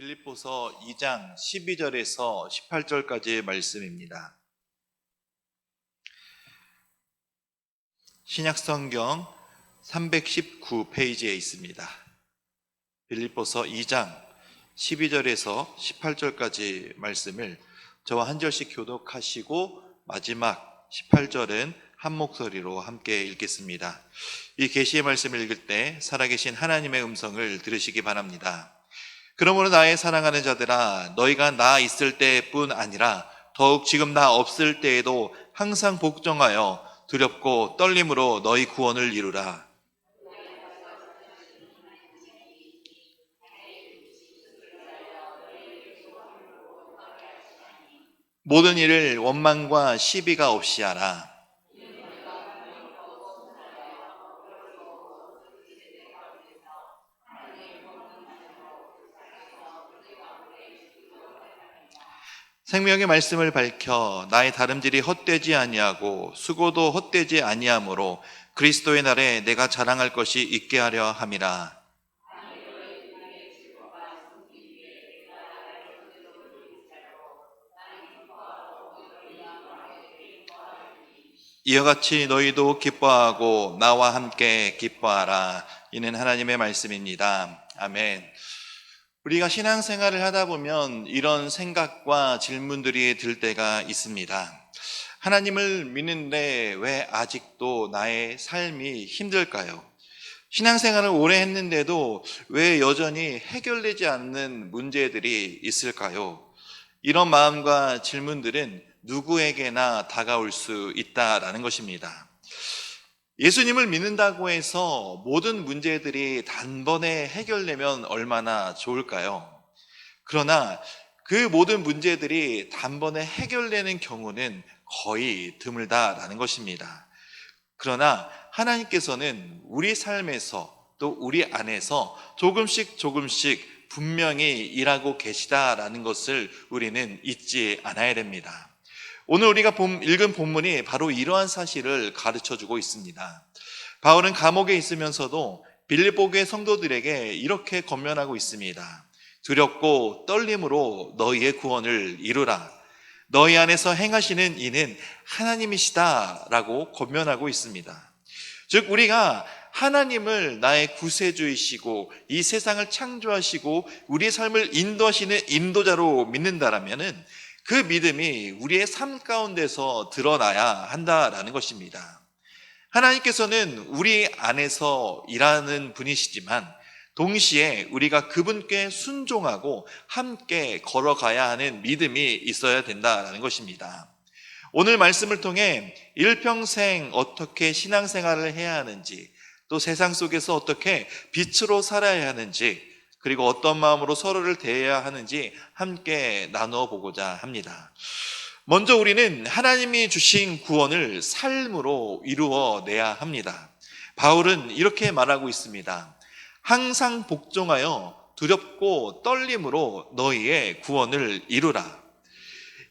빌립보서 2장 12절에서 18절까지의 말씀입니다. 신약성경 319페이지에 있습니다. 빌립보서 2장 12절에서 18절까지 말씀을 저와 한 절씩 교독하시고 마지막 18절은 한 목소리로 함께 읽겠습니다. 이 계시의 말씀을 읽을 때 살아계신 하나님의 음성을 들으시기 바랍니다. 그러므로 나의 사랑하는 자들아, 너희가 나 있을 때뿐 아니라 더욱 지금 나 없을 때에도 항상 복종하여 두렵고 떨림으로 너희 구원을 이루라. 모든 일을 원망과 시비가 없이 하라. 생명의 말씀을 밝혀 나의 다름질이 헛되지 아니하고 수고도 헛되지 아니하므로 그리스도의 날에 내가 자랑할 것이 있게 하려 함이라. 이와 같이 너희도 기뻐하고 나와 함께 기뻐하라. 이는 하나님의 말씀입니다. 아멘. 우리가 신앙생활을 하다 보면 이런 생각과 질문들이 들 때가 있습니다. 하나님을 믿는데 왜 아직도 나의 삶이 힘들까요? 신앙생활을 오래 했는데도 왜 여전히 해결되지 않는 문제들이 있을까요? 이런 마음과 질문들은 누구에게나 다가올 수 있다라는 것입니다. 예수님을 믿는다고 해서 모든 문제들이 단번에 해결되면 얼마나 좋을까요? 그러나 그 모든 문제들이 단번에 해결되는 경우는 거의 드물다라는 것입니다. 그러나 하나님께서는 우리 삶에서 또 우리 안에서 조금씩 분명히 일하고 계시다라는 것을 우리는 잊지 않아야 됩니다. 오늘 우리가 읽은 본문이 바로 이러한 사실을 가르쳐주고 있습니다. 바울은 감옥에 있으면서도 빌립보 교회 성도들에게 이렇게 권면하고 있습니다. 두렵고 떨림으로 너희의 구원을 이루라. 너희 안에서 행하시는 이는 하나님이시다라고 권면하고 있습니다. 즉 우리가 하나님을 나의 구세주이시고 이 세상을 창조하시고 우리의 삶을 인도하시는 인도자로 믿는다라면은 그 믿음이 우리의 삶 가운데서 드러나야 한다라는 것입니다. 하나님께서는 우리 안에서 일하는 분이시지만 동시에 우리가 그분께 순종하고 함께 걸어가야 하는 믿음이 있어야 된다라는 것입니다. 오늘 말씀을 통해 일평생 어떻게 신앙생활을 해야 하는지, 또 세상 속에서 어떻게 빛으로 살아야 하는지, 그리고 어떤 마음으로 서로를 대해야 하는지 함께 나누어 보고자 합니다. 먼저 우리는 하나님이 주신 구원을 삶으로 이루어내야 합니다. 바울은 이렇게 말하고 있습니다. 항상 복종하여 두렵고 떨림으로 너희의 구원을 이루라.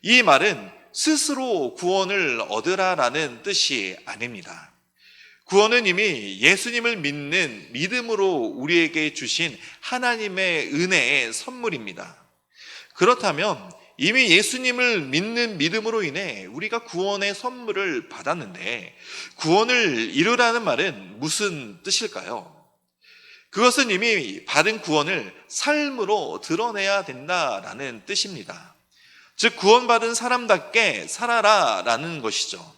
이 말은 스스로 구원을 얻으라라는 뜻이 아닙니다. 구원은 이미 예수님을 믿는 믿음으로 우리에게 주신 하나님의 은혜의 선물입니다. 그렇다면 이미 예수님을 믿는 믿음으로 인해 우리가 구원의 선물을 받았는데 구원을 이루라는 말은 무슨 뜻일까요? 그것은 이미 받은 구원을 삶으로 드러내야 된다라는 뜻입니다. 즉 구원받은 사람답게 살아라라는 것이죠.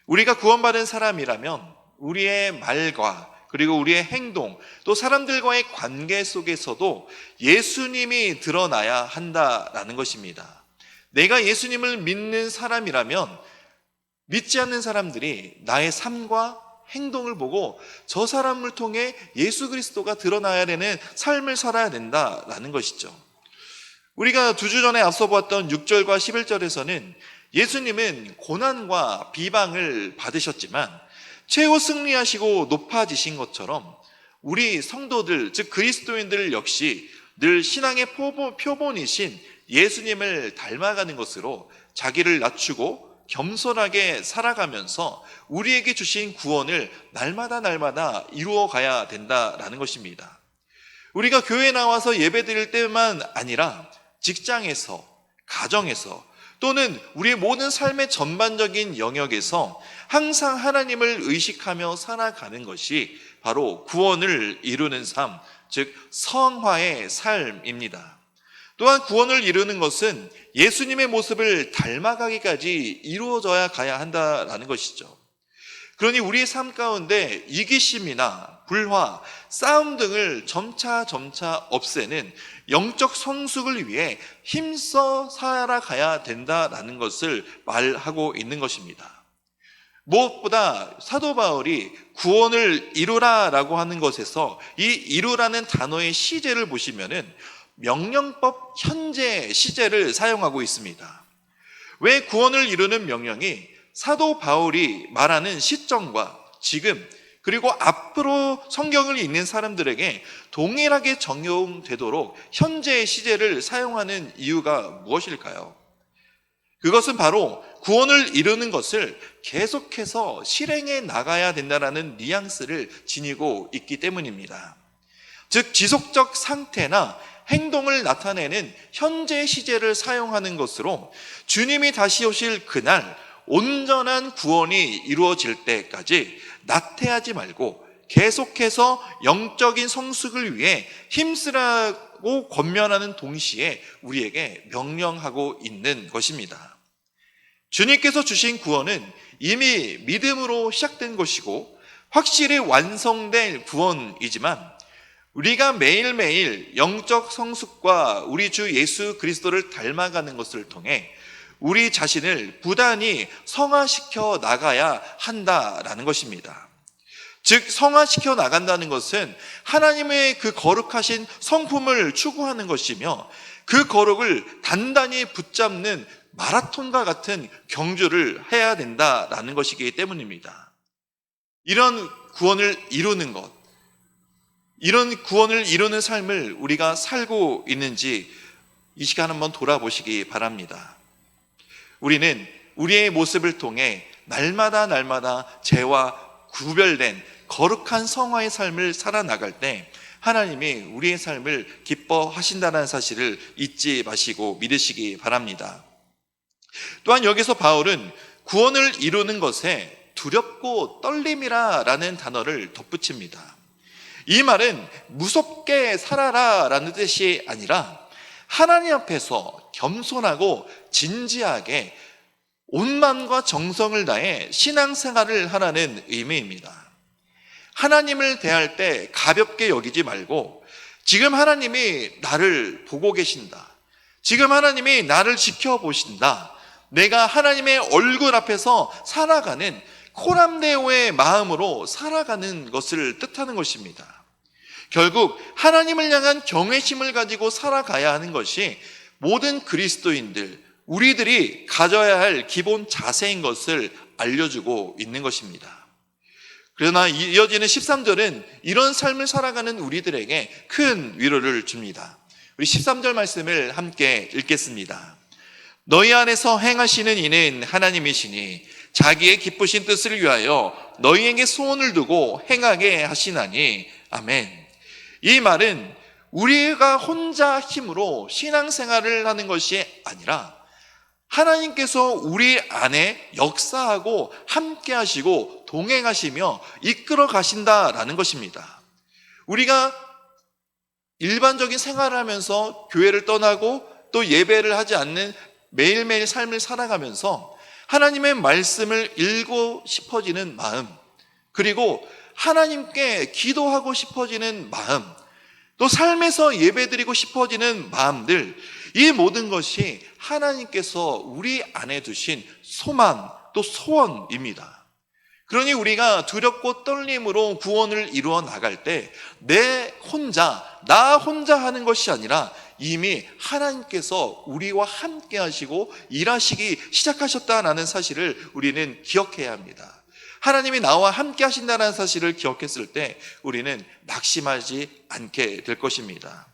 우리가 구원받은 사람이라면 우리의 말과 그리고 우리의 행동 또 사람들과의 관계 속에서도 예수님이 드러나야 한다라는 것입니다. 내가 예수님을 믿는 사람이라면 믿지 않는 사람들이 나의 삶과 행동을 보고 저 사람을 통해 예수 그리스도가 드러나야 되는 삶을 살아야 된다라는 것이죠. 우리가 2주 전에 앞서 보았던 6절과 11절에서는 예수님은 고난과 비방을 받으셨지만 최후 승리하시고 높아지신 것처럼 우리 성도들, 즉 그리스도인들 역시 늘 신앙의 표본이신 예수님을 닮아가는 것으로 자기를 낮추고 겸손하게 살아가면서 우리에게 주신 구원을 날마다 이루어 가야 된다라는 것입니다. 우리가 교회에 나와서 예배 드릴 때만 아니라 직장에서, 가정에서, 또는 우리의 모든 삶의 전반적인 영역에서 항상 하나님을 의식하며 살아가는 것이 바로 구원을 이루는 삶, 즉 성화의 삶입니다. 또한 구원을 이루는 것은 예수님의 모습을 닮아가기까지 이루어져야 가야 한다라는 것이죠. 그러니 우리의 삶 가운데 이기심이나 불화, 싸움 등을 점차 없애는 영적 성숙을 위해 힘써 살아가야 된다라는 것을 말하고 있는 것입니다. 무엇보다 사도 바울이 구원을 이루라라고 하는 것에서 이 이루라는 단어의 시제를 보시면은 명령법 현재 시제를 사용하고 있습니다. 왜 구원을 이루는 명령이 사도 바울이 말하는 시점과 지금 그리고 앞으로 성경을 읽는 사람들에게 동일하게 적용되도록 현재의 시제를 사용하는 이유가 무엇일까요? 그것은 바로 구원을 이루는 것을 계속해서 실행해 나가야 된다는 뉘앙스를 지니고 있기 때문입니다. 즉 지속적 상태나 행동을 나타내는 현재 시제를 사용하는 것으로 주님이 다시 오실 그날 온전한 구원이 이루어질 때까지 나태하지 말고 계속해서 영적인 성숙을 위해 힘쓰라고 권면하는 동시에 우리에게 명령하고 있는 것입니다. 주님께서 주신 구원은 이미 믿음으로 시작된 것이고 확실히 완성된 구원이지만 우리가 매일매일 영적 성숙과 우리 주 예수 그리스도를 닮아가는 것을 통해 우리 자신을 부단히 성화시켜 나가야 한다라는 것입니다. 즉 성화시켜 나간다는 것은 하나님의 그 거룩하신 성품을 추구하는 것이며 그 거룩을 단단히 붙잡는 마라톤과 같은 경주를 해야 된다라는 것이기 때문입니다. 이런 구원을 이루는 것, 이런 구원을 이루는 삶을 우리가 살고 있는지 이 시간 한번 돌아보시기 바랍니다. 우리는 우리의 모습을 통해 날마다 죄와 구별된 거룩한 성화의 삶을 살아나갈 때 하나님이 우리의 삶을 기뻐하신다는 사실을 잊지 마시고 믿으시기 바랍니다. 또한 여기서 바울은 구원을 이루는 것에 두렵고 떨림이라는 단어를 덧붙입니다. 이 말은 무섭게 살아라 라는 뜻이 아니라 하나님 앞에서 겸손하고 진지하게 온 마음과 정성을 다해 신앙생활을 하라는 의미입니다. 하나님을 대할 때 가볍게 여기지 말고 지금 하나님이 나를 보고 계신다. 지금 하나님이 나를 지켜보신다. 내가 하나님의 얼굴 앞에서 살아가는 코람데오의 마음으로 살아가는 것을 뜻하는 것입니다. 결국 하나님을 향한 경외심을 가지고 살아가야 하는 것이 모든 그리스도인들, 우리들이 가져야 할 기본 자세인 것을 알려주고 있는 것입니다. 그러나 이어지는 13절은 이런 삶을 살아가는 우리들에게 큰 위로를 줍니다. 우리 13절 말씀을 함께 읽겠습니다. 너희 안에서 행하시는 이는 하나님이시니 자기의 기쁘신 뜻을 위하여 너희에게 소원을 두고 행하게 하시나니 아멘. 이 말은 우리가 혼자 힘으로 신앙생활을 하는 것이 아니라 하나님께서 우리 안에 역사하고 함께 하시고 동행하시며 이끌어 가신다라는 것입니다. 우리가 일반적인 생활을 하면서 교회를 떠나고 또 예배를 하지 않는 매일매일 삶을 살아가면서 하나님의 말씀을 읽고 싶어지는 마음, 그리고 하나님께 기도하고 싶어지는 마음, 또 삶에서 예배드리고 싶어지는 마음들, 이 모든 것이 하나님께서 우리 안에 두신 소망 또 소원입니다. 그러니 우리가 두렵고 떨림으로 구원을 이루어 나갈 때 나 혼자 하는 것이 아니라 이미 하나님께서 우리와 함께 하시고 일하시기 시작하셨다는 사실을 우리는 기억해야 합니다. 하나님이 나와 함께 하신다는 사실을 기억했을 때 우리는 낙심하지 않게 될 것입니다.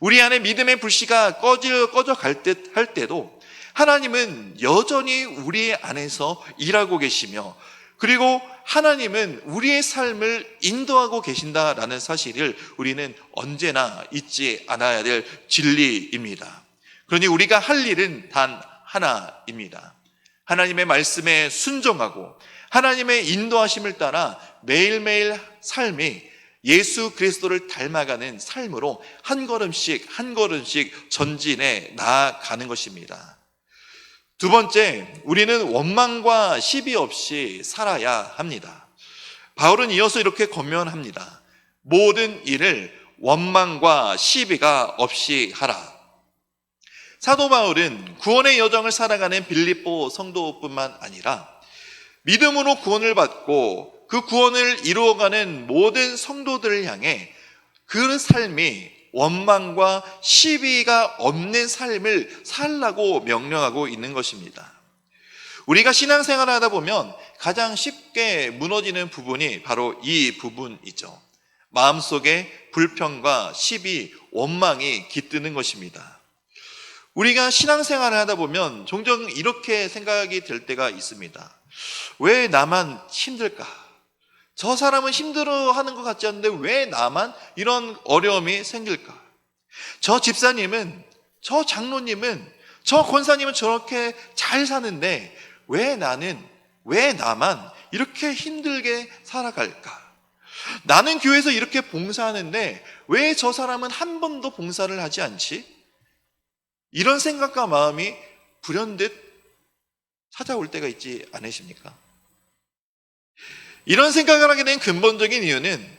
우리 안에 믿음의 불씨가 꺼져 갈 듯 할 때도 하나님은 여전히 우리 안에서 일하고 계시며, 그리고 하나님은 우리의 삶을 인도하고 계신다라는 사실을 우리는 언제나 잊지 않아야 될 진리입니다. 그러니 우리가 할 일은 단 하나입니다. 하나님의 말씀에 순종하고 하나님의 인도하심을 따라 매일매일 삶이 예수 그리스도를 닮아가는 삶으로 한 걸음씩 한 걸음씩 전진해 나아가는 것입니다. 두 번째, 우리는 원망과 시비 없이 살아야 합니다. 바울은 이어서 이렇게 권면합니다. 모든 일을 원망과 시비가 없이 하라. 사도 바울은 구원의 여정을 살아가는 빌립보 성도뿐만 아니라 믿음으로 구원을 받고 그 구원을 이루어가는 모든 성도들을 향해 그 삶이 원망과 시비가 없는 삶을 살라고 명령하고 있는 것입니다. 우리가 신앙생활을 하다 보면 가장 쉽게 무너지는 부분이 바로 이 부분이죠. 마음속에 불평과 시비, 원망이 깃드는 것입니다. 우리가 신앙생활을 하다 보면 종종 이렇게 생각이 들 때가 있습니다. 왜 나만 힘들까? 저 사람은 힘들어하는 것 같지 않은데 왜 나만 이런 어려움이 생길까? 저 집사님은, 저 장로님은, 저 권사님은 저렇게 잘 사는데 왜 나만 이렇게 힘들게 살아갈까? 나는 교회에서 이렇게 봉사하는데 왜 저 사람은 한 번도 봉사를 하지 않지? 이런 생각과 마음이 불현듯 찾아올 때가 있지 않으십니까? 이런 생각을 하게 된 근본적인 이유는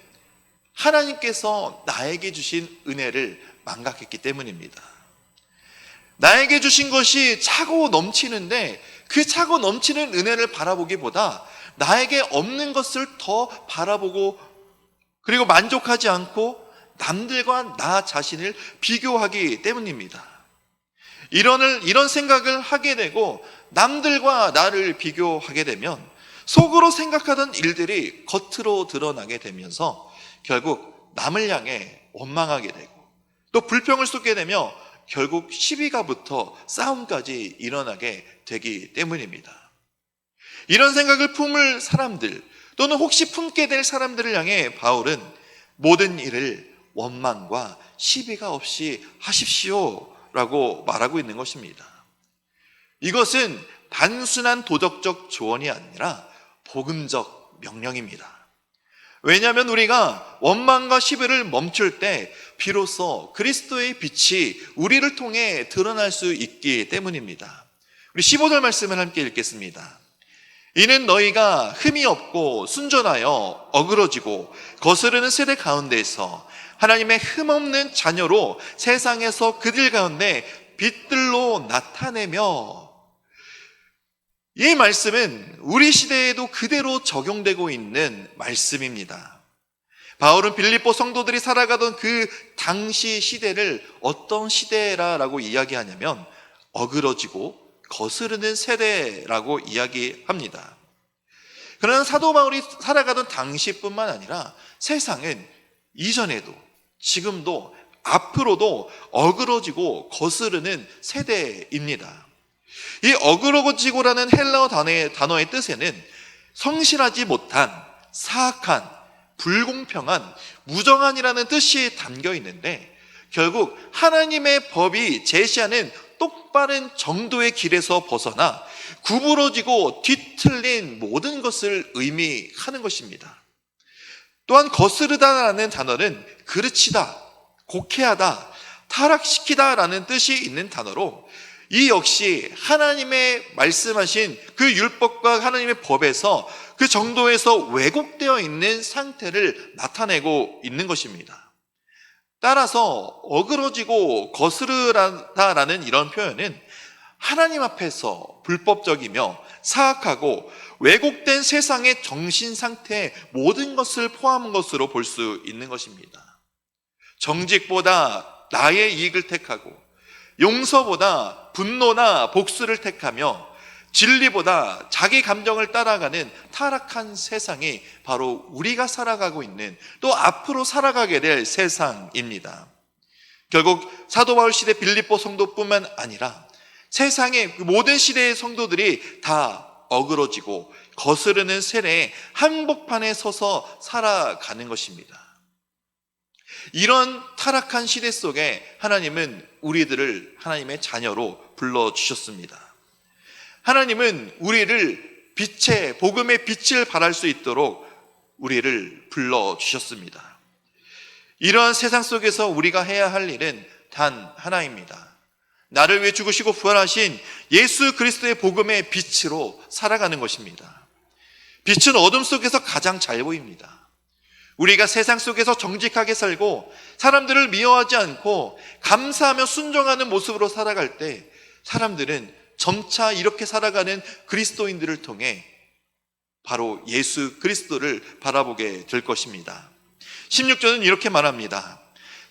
하나님께서 나에게 주신 은혜를 망각했기 때문입니다. 나에게 주신 것이 차고 넘치는데 그 차고 넘치는 은혜를 바라보기보다 나에게 없는 것을 더 바라보고 그리고 만족하지 않고 남들과 나 자신을 비교하기 때문입니다. 이런 생각을 하게 되고 남들과 나를 비교하게 되면 속으로 생각하던 일들이 겉으로 드러나게 되면서 결국 남을 향해 원망하게 되고 또 불평을 쏟게 되며 결국 시비가 붙어 싸움까지 일어나게 되기 때문입니다. 이런 생각을 품을 사람들 또는 혹시 품게 될 사람들을 향해 바울은 모든 일을 원망과 시비가 없이 하십시오라고 말하고 있는 것입니다. 이것은 단순한 도덕적 조언이 아니라 복음적 명령입니다. 왜냐하면 우리가 원망과 시비를 멈출 때 비로소 그리스도의 빛이 우리를 통해 드러날 수 있기 때문입니다. 우리 15절 말씀을 함께 읽겠습니다. 이는 너희가 흠이 없고 순전하여 어그러지고 거스르는 세대 가운데에서 하나님의 흠없는 자녀로 세상에서 그들 가운데 빛들로 나타내며, 이 말씀은 우리 시대에도 그대로 적용되고 있는 말씀입니다. 바울은 빌립보 성도들이 살아가던 그 당시 시대를 어떤 시대라고 이야기하냐면 어그러지고 거스르는 세대라고 이야기합니다. 그러나 사도 바울이 살아가던 당시뿐만 아니라 세상은 이전에도 지금도 앞으로도 어그러지고 거스르는 세대입니다. 이 어그러지고라는 헬라어 단어의 뜻에는 성실하지 못한, 사악한, 불공평한, 무정한이라는 뜻이 담겨 있는데 결국 하나님의 법이 제시하는 똑바른 정도의 길에서 벗어나 구부러지고 뒤틀린 모든 것을 의미하는 것입니다. 또한 거스르다라는 단어는 그르치다, 곡해하다, 타락시키다라는 뜻이 있는 단어로 이 역시 하나님의 말씀하신 그 율법과 하나님의 법에서 그 정도에서 왜곡되어 있는 상태를 나타내고 있는 것입니다. 따라서 어그러지고 거스르다라는 이런 표현은 하나님 앞에서 불법적이며 사악하고 왜곡된 세상의 정신 상태의 모든 것을 포함한 것으로 볼 수 있는 것입니다. 정직보다 나의 이익을 택하고 용서보다 분노나 복수를 택하며 진리보다 자기 감정을 따라가는 타락한 세상이 바로 우리가 살아가고 있는, 또 앞으로 살아가게 될 세상입니다. 결국 사도 바울 시대 빌립보 성도뿐만 아니라 세상의 모든 시대의 성도들이 다 어그러지고 거스르는 셀의 한복판에 서서 살아가는 것입니다. 이런 타락한 시대 속에 하나님은 우리들을 하나님의 자녀로 불러주셨습니다. 하나님은 우리를 복음의 빛을 발할 수 있도록 우리를 불러주셨습니다. 이러한 세상 속에서 우리가 해야 할 일은 단 하나입니다. 나를 위해 죽으시고 부활하신 예수 그리스도의 복음의 빛으로 살아가는 것입니다. 빛은 어둠 속에서 가장 잘 보입니다. 우리가 세상 속에서 정직하게 살고 사람들을 미워하지 않고 감사하며 순종하는 모습으로 살아갈 때 사람들은 점차 이렇게 살아가는 그리스도인들을 통해 바로 예수 그리스도를 바라보게 될 것입니다. 16절은 이렇게 말합니다.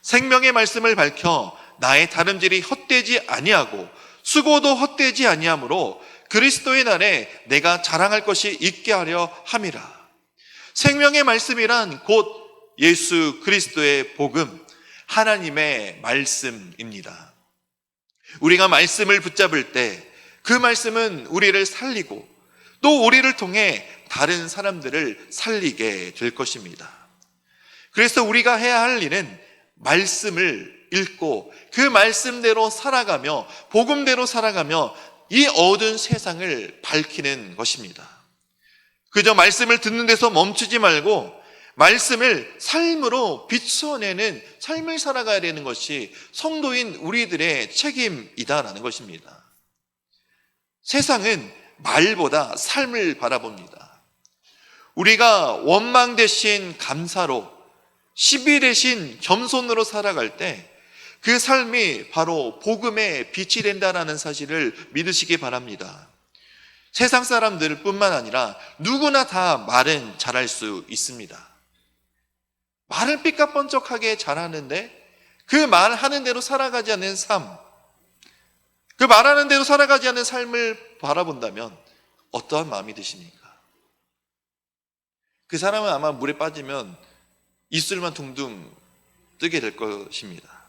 생명의 말씀을 밝혀 나의 다름질이 헛되지 아니하고 수고도 헛되지 아니하므로 그리스도의 날에 내가 자랑할 것이 있게 하려 함이라. 생명의 말씀이란 곧 예수 그리스도의 복음, 하나님의 말씀입니다. 우리가 말씀을 붙잡을 때 그 말씀은 우리를 살리고 또 우리를 통해 다른 사람들을 살리게 될 것입니다. 그래서 우리가 해야 할 일은 말씀을 읽고 그 말씀대로 살아가며 복음대로 살아가며 이 어두운 세상을 밝히는 것입니다. 그저 말씀을 듣는 데서 멈추지 말고 말씀을 삶으로 비춰내는 삶을 살아가야 되는 것이 성도인 우리들의 책임이다라는 것입니다. 세상은 말보다 삶을 바라봅니다. 우리가 원망 대신 감사로, 시비 대신 겸손으로 살아갈 때 그 삶이 바로 복음의 빛이 된다는 사실을 믿으시기 바랍니다. 세상 사람들 뿐만 아니라 누구나 다 말은 잘할 수 있습니다. 말을 삐까뻔쩍하게 잘하는데 그 말하는 대로 살아가지 않는 삶, 그 말하는 대로 살아가지 않는 삶을 바라본다면 어떠한 마음이 드십니까? 그 사람은 아마 물에 빠지면 입술만 둥둥 뜨게 될 것입니다.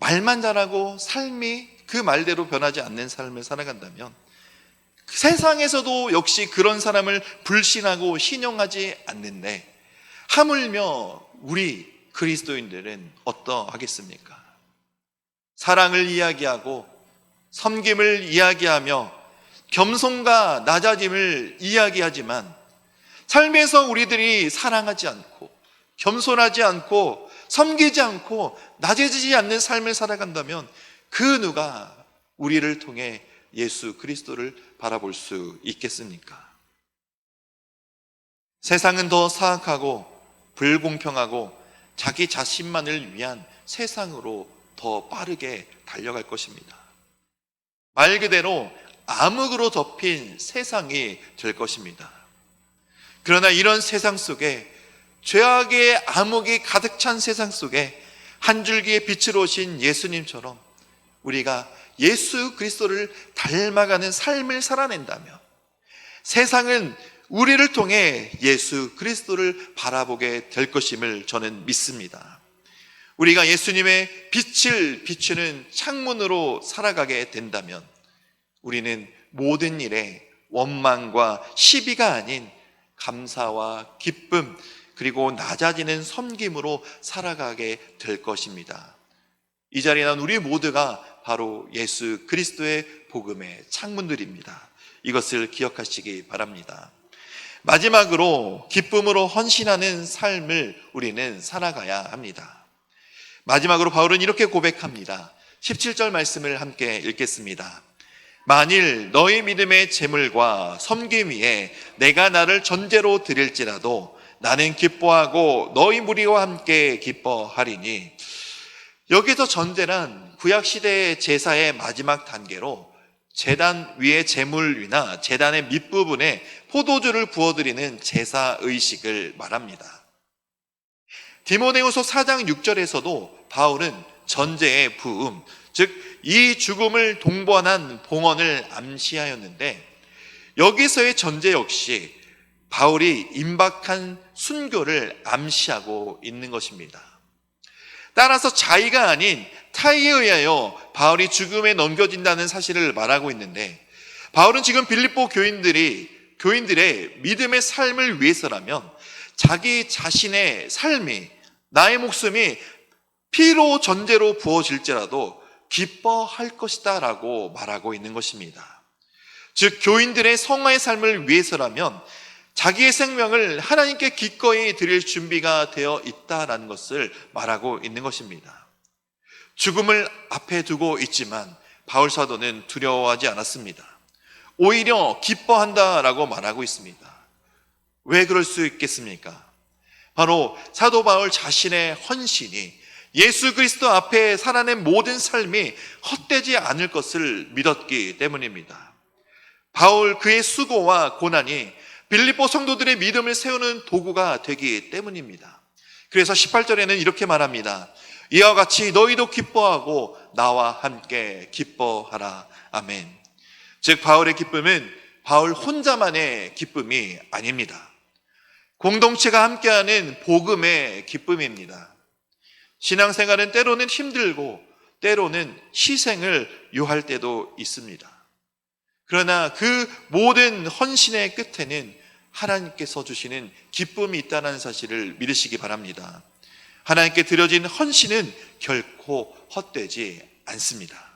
말만 잘하고 삶이 그 말대로 변하지 않는 삶을 살아간다면 세상에서도 역시 그런 사람을 불신하고 신용하지 않는데 하물며 우리 그리스도인들은 어떠하겠습니까? 사랑을 이야기하고 섬김을 이야기하며 겸손과 낮아짐을 이야기하지만 삶에서 우리들이 사랑하지 않고 겸손하지 않고 섬기지 않고 낮아지지 않는 삶을 살아간다면 그 누가 우리를 통해 예수 그리스도를 바라볼 수 있겠습니까? 세상은 더 사악하고 불공평하고 자기 자신만을 위한 세상으로 더 빠르게 달려갈 것입니다. 말 그대로 암흑으로 덮인 세상이 될 것입니다. 그러나 이런 세상 속에 죄악의 암흑이 가득 찬 세상 속에 한 줄기의 빛으로 오신 예수님처럼 우리가 예수 그리스도를 닮아가는 삶을 살아낸다면 세상은 우리를 통해 예수 그리스도를 바라보게 될 것임을 저는 믿습니다. 우리가 예수님의 빛을 비추는 창문으로 살아가게 된다면 우리는 모든 일에 원망과 시비가 아닌 감사와 기쁨 그리고 낮아지는 섬김으로 살아가게 될 것입니다. 이 자리에 난 우리 모두가 바로 예수 그리스도의 복음의 창문들입니다. 이것을 기억하시기 바랍니다. 마지막으로 기쁨으로 헌신하는 삶을 우리는 살아가야 합니다. 마지막으로 바울은 이렇게 고백합니다. 17절 말씀을 함께 읽겠습니다. 만일 너희 믿음의 제물과 섬김 위에 내가 나를 전제로 드릴지라도 나는 기뻐하고 너희 무리와 함께 기뻐하리니. 여기서 전제란 구약시대의 제사의 마지막 단계로 제단 위의 제물 위나 제단의 밑부분에 포도주를 부어드리는 제사 의식을 말합니다. 디모데후서 4장 6절에서도 바울은 전제의 부음, 즉 이 죽음을 동반한 봉헌을 암시하였는데 여기서의 전제 역시 바울이 임박한 순교를 암시하고 있는 것입니다. 따라서 자의가 아닌 타의에 의하여 바울이 죽음에 넘겨진다는 사실을 말하고 있는데 바울은 지금 빌립보 교인들의 믿음의 삶을 위해서라면 자기 자신의 삶이, 나의 목숨이 피로 전제로 부어질지라도 기뻐할 것이다 라고 말하고 있는 것입니다. 즉 교인들의 성화의 삶을 위해서라면 자기의 생명을 하나님께 기꺼이 드릴 준비가 되어 있다라는 것을 말하고 있는 것입니다. 죽음을 앞에 두고 있지만 바울 사도는 두려워하지 않았습니다. 오히려 기뻐한다라고 말하고 있습니다. 왜 그럴 수 있겠습니까? 바로 사도 바울 자신의 헌신이 예수 그리스도 앞에 살아낸 모든 삶이 헛되지 않을 것을 믿었기 때문입니다. 바울 그의 수고와 고난이 빌립보 성도들의 믿음을 세우는 도구가 되기 때문입니다. 그래서 18절에는 이렇게 말합니다. 이와 같이 너희도 기뻐하고 나와 함께 기뻐하라. 아멘. 즉 바울의 기쁨은 바울 혼자만의 기쁨이 아닙니다. 공동체가 함께하는 복음의 기쁨입니다. 신앙생활은 때로는 힘들고 때로는 희생을 요할 때도 있습니다. 그러나 그 모든 헌신의 끝에는 하나님께서 주시는 기쁨이 있다는 사실을 믿으시기 바랍니다. 하나님께 드려진 헌신은 결코 헛되지 않습니다.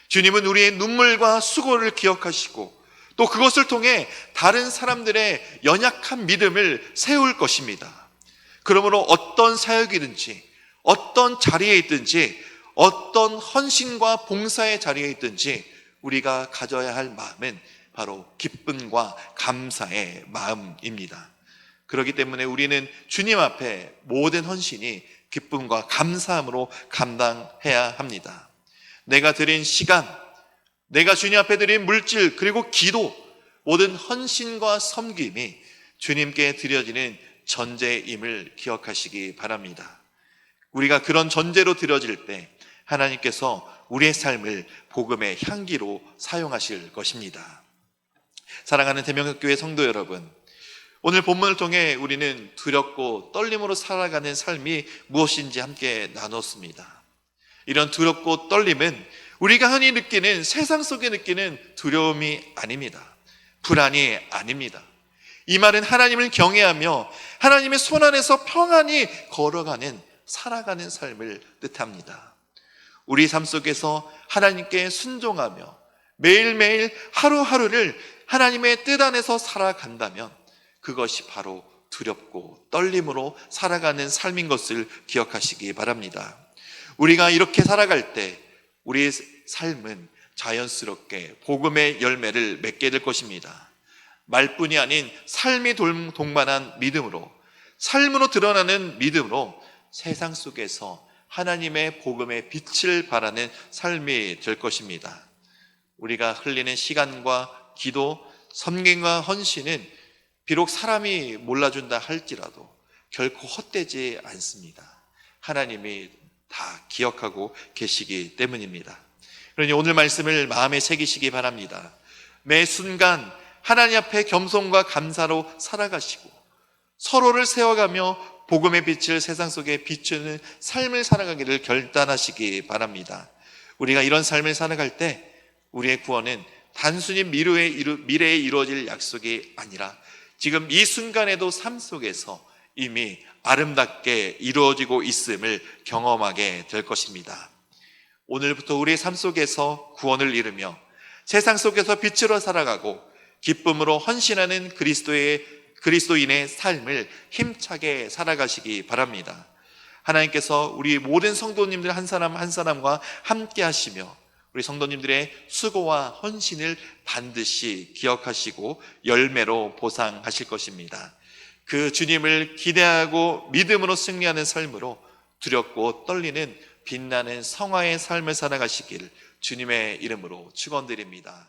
주님은 우리의 눈물과 수고를 기억하시고 또 그것을 통해 다른 사람들의 연약한 믿음을 세울 것입니다. 그러므로 어떤 사역이든지 어떤 자리에 있든지 어떤 헌신과 봉사의 자리에 있든지 우리가 가져야 할 마음은 바로 기쁨과 감사의 마음입니다. 그렇기 때문에 우리는 주님 앞에 모든 헌신이 기쁨과 감사함으로 감당해야 합니다. 내가 드린 시간, 내가 주님 앞에 드린 물질, 그리고 기도, 모든 헌신과 섬김이 주님께 드려지는 전제임을 기억하시기 바랍니다. 우리가 그런 전제로 드려질 때 하나님께서 우리의 삶을 복음의 향기로 사용하실 것입니다. 사랑하는 대명교회 성도 여러분, 오늘 본문을 통해 우리는 두렵고 떨림으로 살아가는 삶이 무엇인지 함께 나눴습니다. 이런 두렵고 떨림은 우리가 흔히 느끼는 세상 속에 느끼는 두려움이 아닙니다. 불안이 아닙니다. 이 말은 하나님을 경외하며 하나님의 손 안에서 평안히 걸어가는, 살아가는 삶을 뜻합니다. 우리 삶 속에서 하나님께 순종하며 매일매일 하루하루를 하나님의 뜻 안에서 살아간다면 그것이 바로 두렵고 떨림으로 살아가는 삶인 것을 기억하시기 바랍니다. 우리가 이렇게 살아갈 때 우리의 삶은 자연스럽게 복음의 열매를 맺게 될 것입니다. 말뿐이 아닌 삶이 동반한 믿음으로, 삶으로 드러나는 믿음으로 세상 속에서 하나님의 복음의 빛을 발하는 삶이 될 것입니다. 우리가 흘리는 시간과 기도, 섬김과 헌신은 비록 사람이 몰라준다 할지라도 결코 헛되지 않습니다. 하나님이 다 기억하고 계시기 때문입니다. 그러니 오늘 말씀을 마음에 새기시기 바랍니다. 매 순간 하나님 앞에 겸손과 감사로 살아가시고 서로를 세워가며 복음의 빛을 세상 속에 비추는 삶을 살아가기를 결단하시기 바랍니다. 우리가 이런 삶을 살아갈 때 우리의 구원은 단순히 미래에 이루어질 약속이 아니라 지금 이 순간에도 삶 속에서 이미 아름답게 이루어지고 있음을 경험하게 될 것입니다. 오늘부터 우리의 삶 속에서 구원을 이루며 세상 속에서 빛으로 살아가고 기쁨으로 헌신하는 그리스도인의 삶을 힘차게 살아가시기 바랍니다. 하나님께서 우리 모든 성도님들 한 사람 한 사람과 함께 하시며 우리 성도님들의 수고와 헌신을 반드시 기억하시고 열매로 보상하실 것입니다. 그 주님을 기대하고 믿음으로 승리하는 삶으로 두렵고 떨리는 빛나는 성화의 삶을 살아가시길 주님의 이름으로 축원드립니다.